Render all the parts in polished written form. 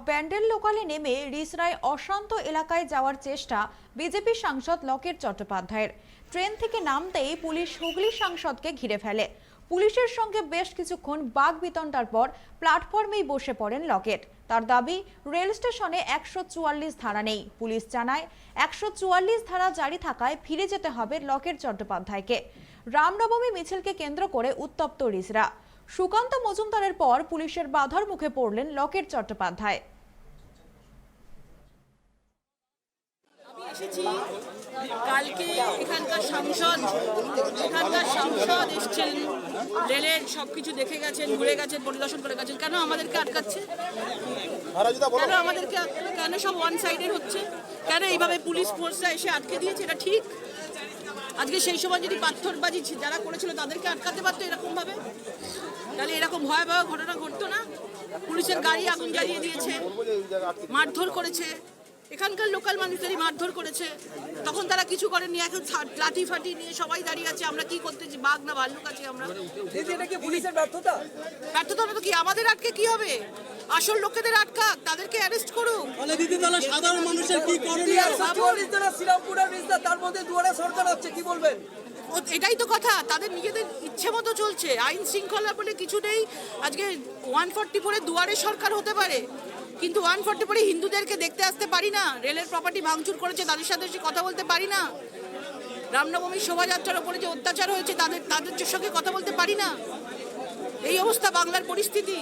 ব্যান্ডেল লোকালে নেমে রিসরায় অশান্ত এলাকায় যাওয়ার চেষ্টা বিজেপি সাংসদ লকেট চট্টোপাধ্যায়ের। ট্রেন থেকে নামতেই পুলিশ হুগলি সাংসদকে ঘিরে ফেলে। পুলিশের সঙ্গে বেশ কিছুক্ষণ বাকবিতণ্ডার পর প্ল্যাটফর্মেই বসে পড়েন লকেট। তার দাবি, রেল স্টেশনে 144 ধারা নেই। পুলিশ জানায় 144 ধারা জারি থাকায় ফিরে যেতে হবে লকেট চট্টোপাধ্যায়কে। রামনবমী মিছিলকে কেন্দ্র করে উত্তপ্ত রিসরা। সুকান্ত মজুমদারের পর পুলিশের বাধার মুখে পড়লেন লকেট চট্টোপাধ্যায়। কালকে এখানকার সাংসদ এসছেন, রেলের সবকিছু দেখে গেছেন, ঘুরে গেছেন, পরিদর্শন করে গেছেন। কেন আমাদেরকে আটকাচ্ছে? কেন সব ওয়ান সাইডেড হচ্ছে? কেন এইভাবে পুলিশ ফোর্সরা এসে আটকে দিয়েছে? এটা ঠিক? আজকে সেই সময় যদি পাথরবাজি যারা করেছিল তাদেরকে আটকাতে পারতো এরকম ভাবে, তাহলে এরকম ভয়াবহ ঘটনা ঘটতো না। পুলিশের গাড়ি আগুন জ্বালিয়ে দিয়েছে, মারধর করেছে, এখানকার লোকাল মানুষদেরই মারধর করেছে, তখন তারা কিছু করেনি। এখন লাঠি ফাটি নিয়ে সবাই দাঁড়িয়ে আছে। আমরা কি করতেছি? বাঘ না ভাল্লুক আছি আমরা? পুলিশের ব্যর্থতা তো কি আমাদের আটকে কি হবে? আসল লোকেদের আটকাক, তাদেরকে অ্যারেস্ট করুক। সাধারণ মানুষের কি করণীয়? তার মধ্যে দুয়ারে সরকার হচ্ছে, কি বলবেন? এটাই তো কথা, তাদের নিজেদের ইচ্ছে মতো চলছে। আইন শৃঙ্খলা বলে কিছু নেই। আজকে 144 দুয়ারে সরকার হতে পারে, কিন্তু 144 হিন্দুদেরকে দেখতে আসতে পারি না। রেলের প্রপার্টি ভাঙচুর করেছে, তাদের সাথে কথা বলতে পারি না। রামনবমীর শোভাযাত্রার ওপরে যে অত্যাচার হয়েছে তাদের সঙ্গে কথা বলতে পারি না। এই অবস্থা বাংলার পরিস্থিতি।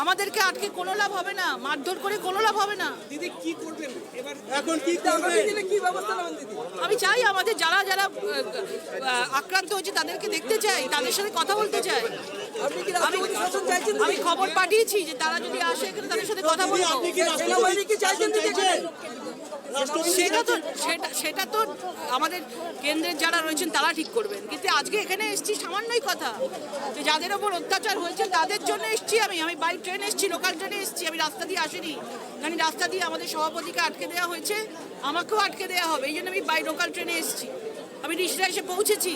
আমাদেরকে আটকে কোনো লাভ হবে না, মারধর করে কোনো লাভ হবে না। দিদি কি করবেন এবার? এখন কি করবেন? কি ব্যবস্থা নেবেন দিদি? আমি চাই আমাদের যারা আক্রান্ত হয়েছে তাদেরকে দেখতে চাই, তাদের সাথে কথা বলতে চাই। আমি খবর পাঠিয়েছি যে তারা যদি আসে এখানে তাদের সাথে কথা বলবো। সেটা তো আমাদের কেন্দ্রের যারা রয়েছেন তারা ঠিক করবেন। কিন্তু আজকে এখানে এসছি সামান্যই কথা, যে যাদের ওপর অত্যাচার হয়েছে তাদের জন্য এসছি। আমি বাই ট্রেন এসছি, লোকাল ট্রেনে এসছি, আমি রাস্তা দিয়ে আসিনি। কারণ রাস্তা দিয়ে আমাদের সভাপতিকে আটকে দেওয়া হয়েছে, আমাকেও আটকে দেওয়া হবে, এই জন্য আমি বাই লোকাল ট্রেনে এসছি। আমি রিসরা এসে পৌঁছেছি।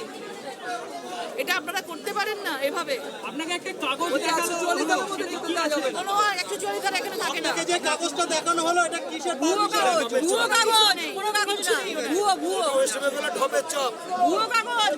এটা আপনারা করতে পারেন না এভাবে। আপনাকে একটা কাগজ দেখানো কোনো 144 ধারা এখানে থাকে না। যে কাগজটা দেখানো হলো এটা কিসের? ভুয়ো কাগজ, কোনো কাগজ নেই। ভুয়ো ওয়েস্ট বেঙ্গলের ঢপের চপ। ভুয়ো কাগজ।